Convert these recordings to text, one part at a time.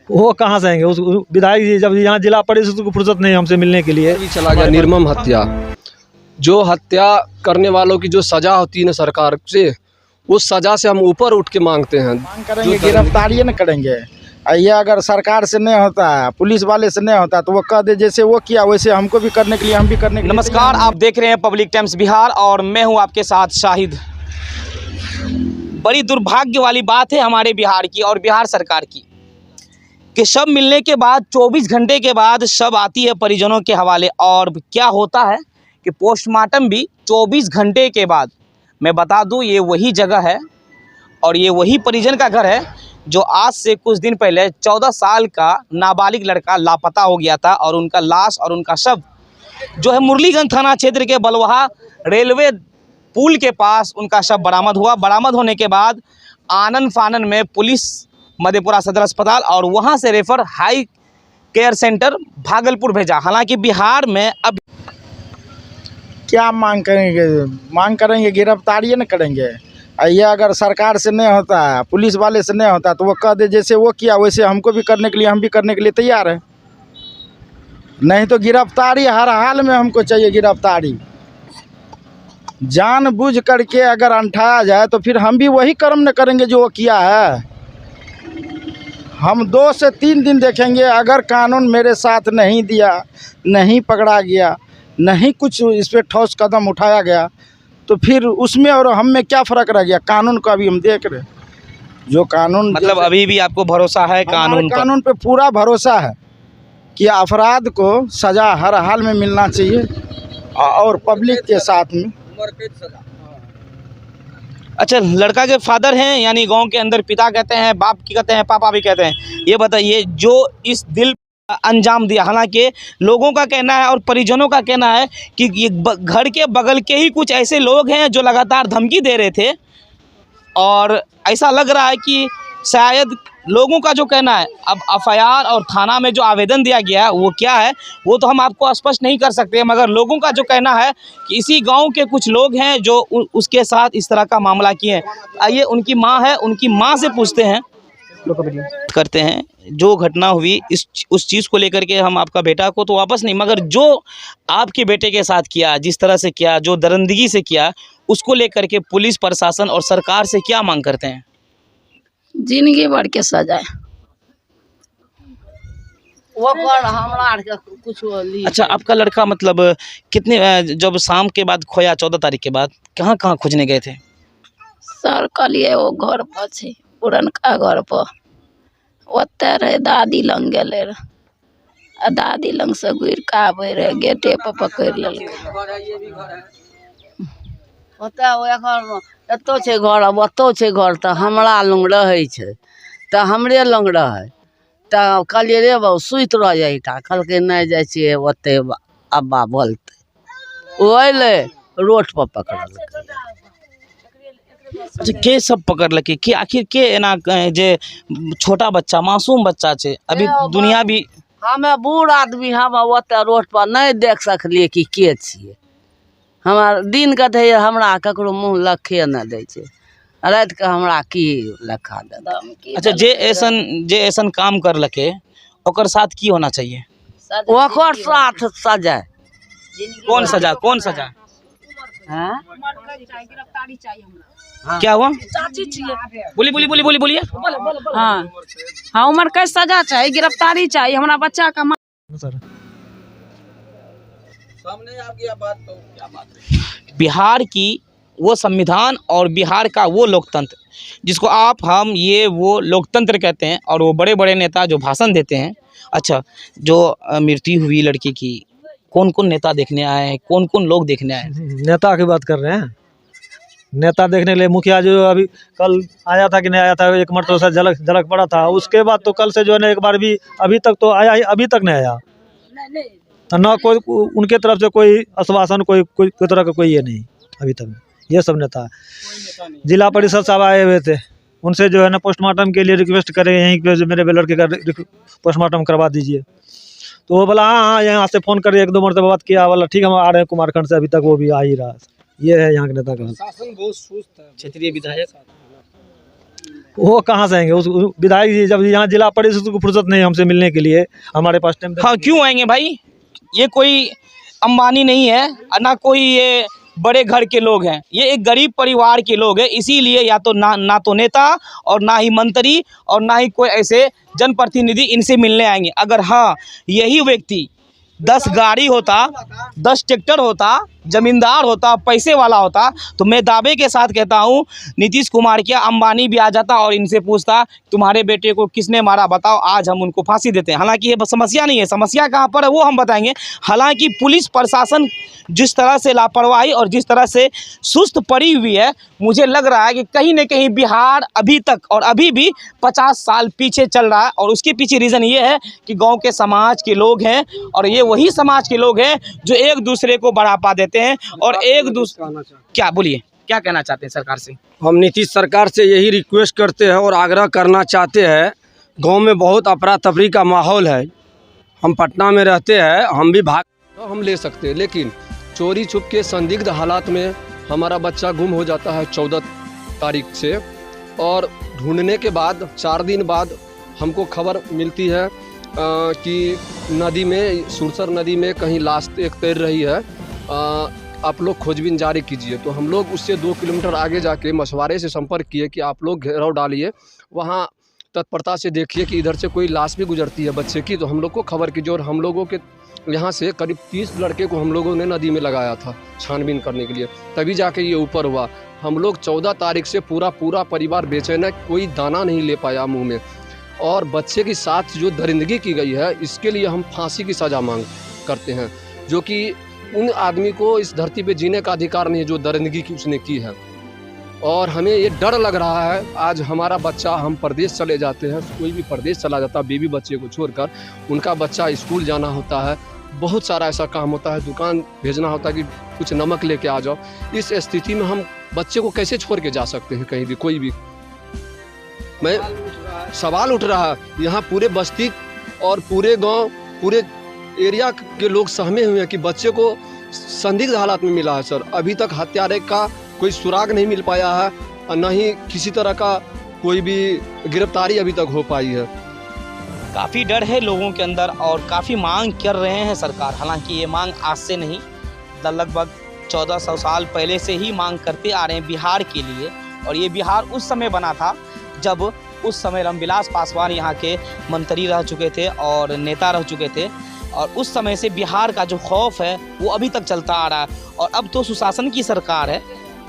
वो कहाँ से आएंगे? उस विधायक जी जब यहाँ जिला परिषद को फुर्सत नहीं हमसे मिलने के लिए। भी चला गया निर्मम हत्या। जो हत्या करने वालों की जो सजा होती है ना सरकार से, उस सजा से हम ऊपर उठ के मांगते हैं। मांग करेंगे, गिरफ्तारी न करेंगे। ये अगर सरकार से नहीं होता, पुलिस वाले से नहीं होता, तो वो कह दे जैसे वो किया वैसे हमको भी करने के लिए, हम भी करने के लिए। नमस्कार, आप देख रहे हैं पब्लिक टाइम्स बिहार और मैं हूं आपके साथ शाहिद। बड़ी दुर्भाग्य वाली बात है हमारे बिहार की और बिहार सरकार की कि शव मिलने के बाद 24 घंटे के बाद शव आती है परिजनों के हवाले, और क्या होता है कि पोस्टमार्टम भी 24 घंटे के बाद। मैं बता दूं, ये वही जगह है और ये वही परिजन का घर है जो आज से कुछ दिन पहले 14 साल का नाबालिग लड़का लापता हो गया था, और उनका लाश और उनका शव जो है मुरलीगंज थाना क्षेत्र के बलवाहा रेलवे पुल के पास उनका शव बरामद हुआ। बरामद होने के बाद आनन फानन में पुलिस मधेपुरा सदर अस्पताल और वहां से refer high care centre Bhagalpur भेजा। हालांकि बिहार में अब क्या मांग करेंगे? मांग करेंगे, गिरफ्तारी न करेंगे। ये अगर सरकार से नहीं होता, पुलिस वाले से नहीं होता, तो वो कह दे जैसे वो किया वैसे हमको भी करने के लिए, हम भी करने के लिए तैयार है। नहीं तो गिरफ्तारी हर हाल में हमको चाहिए। गिरफ्तारी जानबूझ करके अगर अंठाया जाए तो फिर हम भी वही कर्म न करेंगे जो वो किया है। हम 2 से 3 दिन देखेंगे, अगर कानून मेरे साथ नहीं दिया, नहीं पकड़ा गया, नहीं कुछ इस पर ठोस कदम उठाया गया, तो फिर उसमें और हम में क्या फ़र्क रह गया? कानून को अभी हम देख रहे हैं। जो कानून मतलब अभी भी आपको भरोसा है कानून पे पूरा भरोसा है कि अपराध को सज़ा हर हाल में मिलना चाहिए और पब्लिक के साथ में। अच्छा, लड़का के फादर हैं, यानी गांव के अंदर पिता कहते हैं, बाप की कहते हैं, पापा भी कहते हैं। ये बताइए, जो इस दिल अंजाम दिया, हालांकि लोगों का कहना है और परिजनों का कहना है कि ये घर के बगल के ही कुछ ऐसे लोग हैं जो लगातार धमकी दे रहे थे, और ऐसा लग रहा है कि शायद लोगों का जो कहना है, अब एफआईआर और थाना में जो आवेदन दिया गया है वो क्या है वो तो हम आपको स्पष्ट नहीं कर सकते, मगर लोगों का जो कहना है कि इसी गांव के कुछ लोग हैं जो उसके साथ इस तरह का मामला किए हैं। आइए उनकी मां है, उनकी मां से पूछते हैं, करते हैं जो घटना हुई उस चीज़ को लेकर के। हम आपका बेटा को तो वापस नहीं, मगर जो आपके बेटे के साथ किया, जिस तरह से किया, जो दरिंदगी से किया, उसको लेकर के पुलिस प्रशासन और सरकार से क्या मांग करते हैं? जिंदगी भर के सजा। अच्छा, आपका लड़का मतलब कितने, जब शाम के बाद खोया 14 तारीख के बाद, कहाँ कहाँ खोजने गए थे? सर कहलिए वो घर पर छै, पुरनका घर पर ओते रहे, दादी लंग गेले रहे, आ दादी लंग से घुर के आबे रहे, गेटे पर पकड़ लेलकै। एतो छै घर, अब ओतो छै घर, तो हमरा लंग रहे छै, तो हमरे लंग रहे, तो कहलिए रे बाबू सुत रह जाइटा, कहलकै नहीं जाइ छियै ओते अब्बा बोलते, ओ अइले रोड पर पकड़लकै। अच्छा, के सब पकड़ लके कि आखिर के एना जे छोटा बच्चा, मासूम बच्चा छै, अभी दुनिया भी हमें बूढ़ आदमी, हम ओते रोड पर नहीं देख सकलिए कि के छिए। हमार दिन के थे, हमरा ककरो मुँह लखे न दे छै, रात के हमरा की लखा दे। अच्छा, जे ऐसन काम कर लके ओकर साथ की होना चाहिए? ओकर साथ सजा। कौन सजा? कौन सजा? हाँ? क्या हुआ? बोलिए। हाँ हाँ, उम्र कैद सजा चाहिए, गिरफ्तारी चाहिए हमारा बच्चा का। सामने आ गया बात, तो क्या बात है? बिहार की वो संविधान और बिहार का वो लोकतंत्र जिसको हम ये वो लोकतंत्र कहते हैं, और वो बड़े बड़े नेता जो भाषण देते हैं। अच्छा, जो मृत्यु हुई लड़की की, कौन कौन नेता देखने आए हैं, कौन कौन लोग देखने आए? नेता की बात कर रहे हैं? नेता देखने के लिए मुखिया जो अभी कल आया था कि नहीं आया था, एक मरतबा से झलक पड़ा था। उसके बाद तो कल से जो है ना एक बार भी अभी तक तो आया ही, अभी तक नहीं आया ना। कोई उनके तरफ से कोई आश्वासन, कोई तरह का कोई ये नहीं अभी तक। ये सब नेता जिला परिषद साहब आए हुए थे, उनसे जो है ना पोस्टमार्टम के लिए रिक्वेस्ट करें, यहीं पे जो मेरे लड़के का पोस्टमार्टम करवा दीजिए। तो वो बोला हाँ यहाँ से फ़ोन कर 1-2 मरतबा बात किया, बोला ठीक है हम आ रहे हैं कुमारखंड से, अभी तक वो भी आ ही रहा। ये है यहाँ के नेता का। शासन बहुत सुस्त है। क्षेत्रीय विधायक वो कहाँ से आएंगे? उस विधायक जी जब यहाँ जिला परिषद को फुर्सत नहीं हमसे मिलने के लिए, हमारे पास टाइम। हाँ, क्यों आएंगे भाई? ये कोई अंबानी नहीं है, ना कोई ये बड़े घर के लोग हैं, ये एक गरीब परिवार के लोग हैं। इसीलिए या तो ना तो नेता और ना ही मंत्री और ना ही कोई ऐसे जनप्रतिनिधि इनसे मिलने आएंगे। अगर हाँ यही व्यक्ति 10 गाड़ी होता, 10 ट्रैक्टर होता, जमींदार होता, पैसे वाला होता, तो मैं दावे के साथ कहता हूँ नीतीश कुमार क्या अंबानी भी आ जाता और इनसे पूछता तुम्हारे बेटे को किसने मारा बताओ, आज हम उनको फांसी देते हैं। हालांकि ये समस्या नहीं है, समस्या कहाँ पर है वो हम बताएंगे। हालांकि पुलिस प्रशासन जिस तरह से लापरवाही और जिस तरह से सुस्त पड़ी हुई है, मुझे लग रहा है कि कहीं न कहीं बिहार अभी तक और अभी भी 50 साल पीछे चल रहा है। और उसके पीछे रीज़न ये है कि गांव के समाज के लोग हैं और ये वही समाज के लोग हैं जो एक दूसरे को बढ़ावा देते हैं और एक दूसरे। क्या बोलिए, क्या कहना चाहते हैं सरकार से? हम नीतीश सरकार से यही रिक्वेस्ट करते हैं और आग्रह करना चाहते हैं। गांव में बहुत अफरा तफरी का माहौल है। हम पटना में रहते हैं, हम भी भाग तो हम ले सकते हैं, लेकिन चोरी छुप के संदिग्ध हालात में हमारा बच्चा गुम हो जाता है 14 तारीख से, और ढूंढने के बाद 4 दिन बाद हमको खबर मिलती है कि नदी में, सुरसर नदी में कहीं लाश एक तैर रही है, आप लोग खोजबीन जारी कीजिए। तो हम लोग उससे 2 किलोमीटर आगे जाके मछुआरे से संपर्क किए कि आप लोग घेराव डालिए, वहाँ तत्परता से देखिए कि इधर से कोई लाश भी गुजरती है बच्चे की, तो हम लोग को खबर कीजिए। और हम लोगों के यहाँ से करीब 30 लड़के को हम लोगों ने नदी में लगाया था छानबीन करने के लिए, तभी जाके ये ऊपर हुआ। हम लोग 14 तारीख से पूरा परिवार बेचैन है, कोई दाना नहीं ले पाया मुँह में। और बच्चे के साथ जो दरिंदगी की गई है, इसके लिए हम फांसी की सज़ा मांग करते हैं, जो कि उन आदमी को इस धरती पे जीने का अधिकार नहीं है जो दरिंदगी की उसने की है। और हमें ये डर लग रहा है, आज हमारा बच्चा, हम प्रदेश चले जाते हैं, कोई भी प्रदेश चला जाता है बीवी बच्चे को छोड़कर, उनका बच्चा स्कूल जाना होता है, बहुत सारा ऐसा काम होता है, दुकान भेजना होता है कि कुछ नमक लेके आ जाओ। इस स्थिति में हम बच्चे को कैसे छोड़ के जा सकते हैं कहीं भी, कोई भी? मैं सवाल उठ रहा है, यहाँ पूरे बस्ती और पूरे गांव, पूरे एरिया के लोग सहमे हुए हैं कि बच्चे को संदिग्ध हालात में मिला है सर। अभी तक हत्यारे का कोई सुराग नहीं मिल पाया है और न ही किसी तरह का कोई भी गिरफ्तारी अभी तक हो पाई है। काफ़ी डर है लोगों के अंदर और काफ़ी मांग कर रहे हैं सरकार। हालांकि ये मांग आज से नहीं, लगभग 1400 साल पहले से ही मांग करते आ रहे हैं बिहार के लिए। और ये बिहार उस समय बना था जब उस समय रामविलास पासवान यहाँ के मंत्री रह चुके थे और नेता रह चुके थे, और उस समय से बिहार का जो खौफ है वो अभी तक चलता आ रहा है। और अब तो सुशासन की सरकार है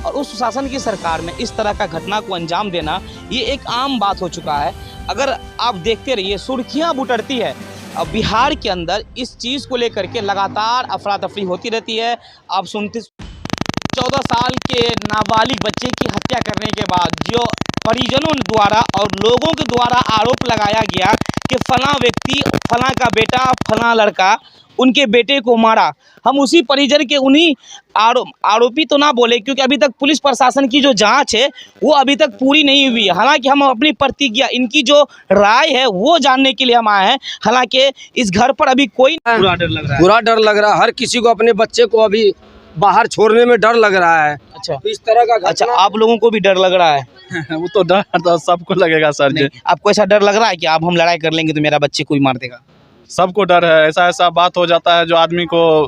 और उस सुशासन की सरकार में इस तरह का घटना को अंजाम देना ये एक आम बात हो चुका है। अगर आप देखते रहिए, सुर्खियाँ बुटरती है अब बिहार के अंदर इस चीज़ को लेकर के लगातार अफरा तफरी होती रहती है। आप सुनते 14 साल के नाबालिग बच्चे की हत्या करने के बाद जो परिजनों द्वारा और लोगों के द्वारा आरोप लगाया गया कि फलां व्यक्ति, फलां का बेटा, फलां लड़का उनके बेटे को मारा, हम उसी परिजन के उन्हीं आरोपी तो ना बोले, क्योंकि अभी तक पुलिस प्रशासन की जो जांच है वो अभी तक पूरी नहीं हुई है। हालांकि हम अपनी प्रतिक्रिया, इनकी जो राय है वो जानने के लिए हम आए हैं। हालांकि इस घर पर अभी कोई पूरा डर लग रहा है, हर किसी को अपने बच्चे को अभी बाहर छोड़ने में डर लग रहा है। अच्छा, तो इस तरह का अच्छा, आप लोगों को भी डर लग रहा है? वो तो डर तो सबको लगेगा सर जी। आपको ऐसा डर लग रहा है कि आप हम लड़ाई कर लेंगे तो मेरा बच्चे कोई मार देगा? सबको डर है, ऐसा बात हो जाता है जो आदमी को,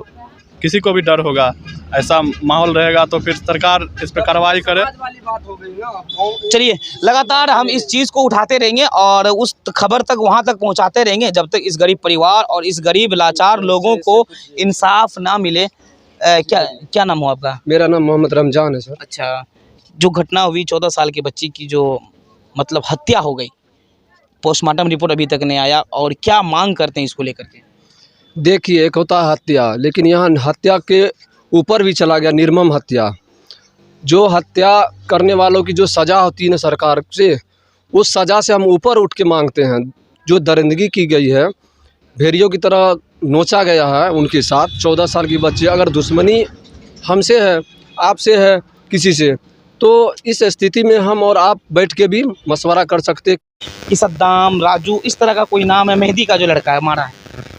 किसी को भी डर होगा। ऐसा माहौल रहेगा तो फिर सरकार इस पर कार्रवाई करे। चलिए, लगातार हम इस चीज़ को उठाते रहेंगे और उस खबर तक, वहाँ तक पहुँचाते रहेंगे जब तक इस गरीब परिवार और इस गरीब लाचार लोगों को इंसाफ ना मिले। क्या नाम हो आपका? मेरा नाम मोहम्मद रमजान है सर। अच्छा, जो घटना हुई 14 साल की बच्ची की, जो मतलब हत्या हो गई, पोस्टमार्टम रिपोर्ट अभी तक नहीं आया, और क्या मांग करते हैं इसको लेकर के? देखिए, एक होता है हत्या, लेकिन यहाँ हत्या के ऊपर भी चला गया निर्मम हत्या। जो हत्या करने वालों की जो सज़ा होती है ना सरकार से, उस सज़ा से हम ऊपर उठ के मांगते हैं। जो दरिंदगी की गई है, भेड़ियों की तरह नोचा गया है उनके साथ 14 साल की बच्ची। अगर दुश्मनी हमसे है, आपसे है, किसी से, तो इस स्थिति में हम और आप बैठ के भी मशवरा कर सकते। कि सद्दाम, राजू, इस तरह का कोई नाम है? मेहदी का जो लड़का है मारा है?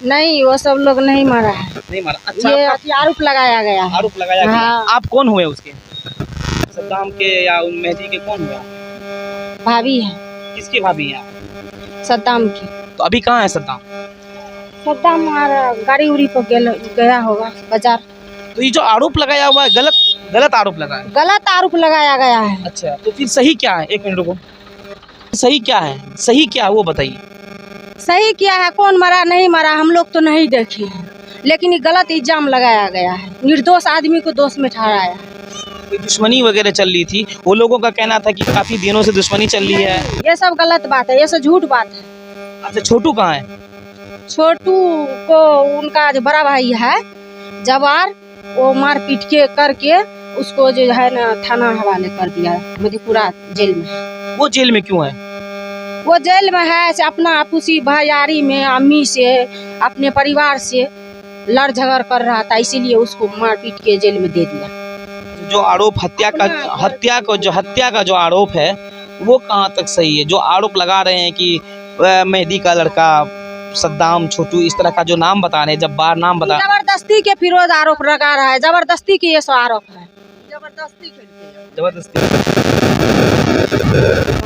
नहीं, वो सब लोग नहीं मारा है। नहीं मारा? अच्छा, ये आरोप लगाया गया है। आरोप लगाया गया। हाँ। आप कौन हुए उसके? सद्दाम के या उन मेहदी के कौन हुआ? भाभी है। किसकी भाभी है आप? सद्दाम की। तो अभी कहाँ है सद्दाम? सद्दाम गाड़ी उड़ी पर गया होगा बाजार। तो ये जो आरोप लगाया हुआ है गलत आरोप लगा है। गलत आरोप लगाया गया है। अच्छा, तो फिर सही क्या है? एक मिनट रुको, सही क्या है? सही क्या है वो बताइए। सही किया है, कौन मरा नहीं मरा हम लोग तो नहीं देखे हैं, लेकिन ये गलत इल्जाम लगाया गया है, निर्दोष आदमी को दोष में ठहराया है। कोई दुश्मनी वगैरह चल रही थी, वो लोगों का कहना था कि काफी दिनों से दुश्मनी चल रही है। ये सब गलत बात है, ये सब झूठ बात है। अच्छा, छोटू कहाँ है? छोटू को उनका जो बड़ा भाई है जवार, वो मार पीट के करके उसको जो है ना थाना हवाले कर दिया मधेपुरा जेल में। वो जेल में क्यों है? वो जेल में है से अपना आपसी भाईचारी में अम्मी से अपने परिवार से लड़ झगड़ कर रहा था, इसीलिए उसको मार पीट के जेल में दे दिया। जो आरोप हत्या का जो आरोप है वो कहाँ तक सही है? जो आरोप लगा रहे हैं कि मेहदी का लड़का सद्दाम, छोटू, इस तरह का जो नाम बता रहे हैं, जब बार नाम बता, जबरदस्ती के फिरोज आरोप लगा रहा है, जबरदस्ती के ये सब आरोप है। जबरदस्ती।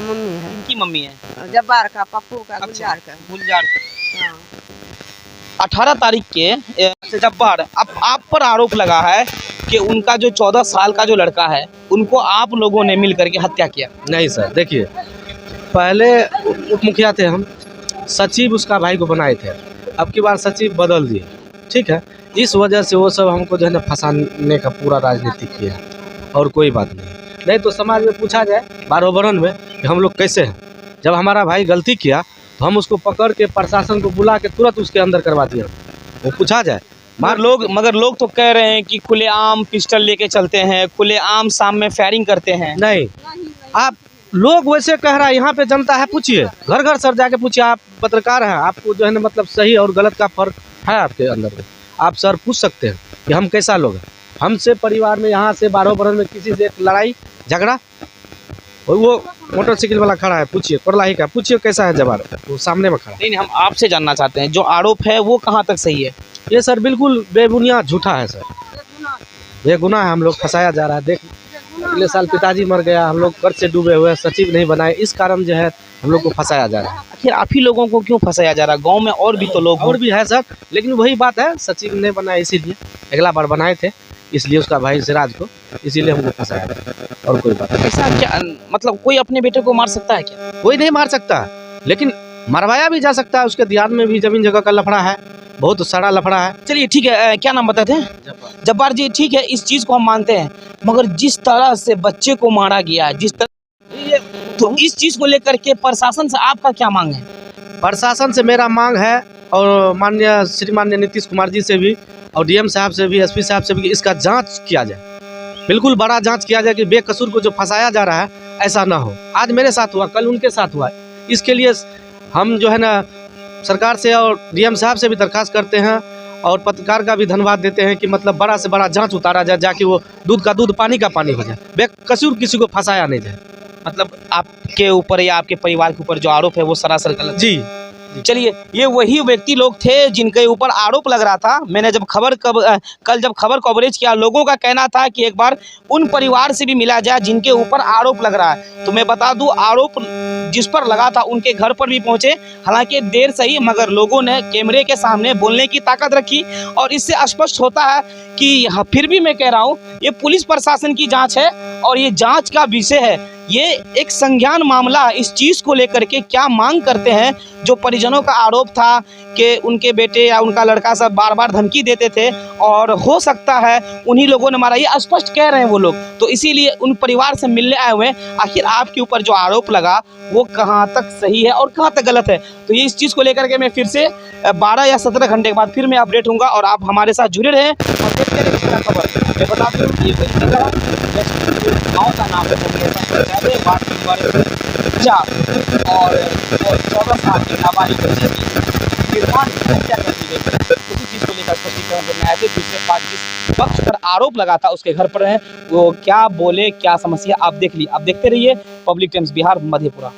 मम्मी है, इनकी मम्मी है, जब्बार का, पप्पू का, गुलजार का। 18 तारीख के जब्बार आप पर आरोप लगा है कि उनका जो 14 साल का जो लड़का है उनको आप लोगों ने मिल करके हत्या किया। नहीं सर, देखिए, पहले उप मुखिया थे हम, सचिव उसका भाई को बनाए थे, अब की बार सचिव बदल दिए, ठीक है। इस वजह से वो सब हमको जो है ना फंसाने का पूरा राजनीति किया, और कोई बात नहीं तो समाज में पूछा जाए बारोबरन में कि हम लोग कैसे हैं। जब हमारा भाई गलती किया तो हम उसको पकड़ के प्रशासन को बुला के तुरंत उसके अंदर करवा दिया, वो पूछा जाए। मगर लोग तो कह रहे हैं कि खुलेआम पिस्टल लेके चलते हैं, खुलेआम शाम में फायरिंग करते हैं। नहीं, आप लोग वैसे कह रहा है, यहाँ पे जनता है, पूछिए, घर घर सर जाके पूछिए, आप पत्रकार हैं, आपको जो है ना मतलब सही और गलत का फर्क है आपके अंदर में, आप सर पूछ सकते हैं कि हम कैसा लोग हैं। हमसे परिवार में यहाँ से 12 बरन में किसी से लड़ाई झगड़ा, और वो मोटरसाइकिल वाला खड़ा है, पूछिए कोरलाही का, पूछिए कैसा है जवान, वो सामने में खड़ा। नहीं, हम आपसे जानना चाहते हैं जो आरोप है वो कहाँ तक सही है? ये सर बिल्कुल बेबुनियाद झूठा है सर, ये गुनाह है, हम लोग फंसाया जा रहा है। देख, अगले साल पिताजी मर गया, हम लोग कर्ज से डूबे हुए, सचिव नहीं बनाए, इस कारण जो है हम लोग को फंसाया जा रहा है। आखिर आप ही लोगों को क्यों फंसाया जा रहा है? गांव में और भी तो लोग और भी है सर, लेकिन वही बात है, सचिव नहीं बनाए इसीलिए, अगला बार बनाए थे इसलिए उसका भाई सिराज को, इसीलिए हमको फंसाया, और कोई बात नहीं। ऐसा क्या मतलब कोई अपने बेटे को मार सकता है क्या? कोई नहीं मार सकता, लेकिन मरवाया भी जा सकता है, उसके ध्यान में भी जमीन जगह का लफड़ा है, बहुत सारा लफड़ा है। चलिए ठीक है, क्या नाम बताते हैं? जब्बार जी, ठीक है, इस चीज को हम मानते हैं, मगर जिस तरह से बच्चे को मारा गया, जिस तरह, तो इस चीज को लेकर के प्रशासन से आपका क्या मांग है? प्रशासन से मेरा मांग है, और माननीय श्रीमान्य नीतीश कुमार जी से भी, और डीएम साहब से भी, एसपी साहब से भी, इसका जांच किया जाए, बिल्कुल बड़ा जांच किया जाए कि बेकसूर को जो फंसाया जा रहा है ऐसा ना हो। आज मेरे साथ हुआ, कल उनके साथ हुआ, इसके लिए हम जो है ना सरकार से और डीएम साहब से भी दरखास्त करते हैं, और पत्रकार का भी धन्यवाद देते हैं कि मतलब बड़ा से बड़ा जांच उतारा जाए, जाके वो दूध का दूध पानी का पानी हो जाए, बेकसूर किसी को फंसाया नहीं जाए। मतलब आपके ऊपर या आपके परिवार के ऊपर जो आरोप है वो सरासर गलत। जी, चलिए, ये वही व्यक्ति लोग थे जिनके ऊपर आरोप लग रहा था। मैंने जब कल जब खबर कवरेज किया, लोगों का कहना था कि एक बार उन परिवार से भी मिला जाए जिनके ऊपर आरोप लग रहा है। तो मैं बता दूं, आरोप जिस पर लगा था उनके घर पर भी पहुंचे, हालांकि देर सही, मगर लोगों ने कैमरे के सामने बोलने की ताकत रखी, और इससे स्पष्ट होता है कि फिर भी मैं कह रहा हूँ, ये पुलिस प्रशासन की जाँच है और ये जाँच का विषय है, ये एक संज्ञान मामला। इस चीज़ को लेकर के क्या मांग करते हैं? जो परिजनों का आरोप था कि उनके बेटे या उनका लड़का सब बार बार धमकी देते थे, और हो सकता है उन्हीं लोगों ने मारा, ये स्पष्ट कह रहे हैं वो लोग। तो इसीलिए उन परिवार से मिलने आए हुए हैं। आखिर आपके ऊपर जो आरोप लगा वो कहाँ तक सही है और कहाँ तक गलत है? तो ये इस चीज़ को लेकर के मैं फिर से 12 या 17 घंटे के बाद फिर मैं अपडेट होऊंगा, और आप हमारे साथ जुड़े रहें और देखते रहें पूरा खबर। मैं बता दूँ, ये गाँव का नाम है और 14 साल की नाबालिग बच्चे की निर्माण हत्या कर दी गई। उसी चीज़ को लेकर स्पष्टीकरण करने आए थे। दूसरे बात, जिस पक्ष पर आरोप लगा था उसके घर पर रहे, वो क्या बोले, क्या समस्या, आप देख ली। आप देखते रहिए पब्लिक टाइम्स बिहार, मधेपुरा।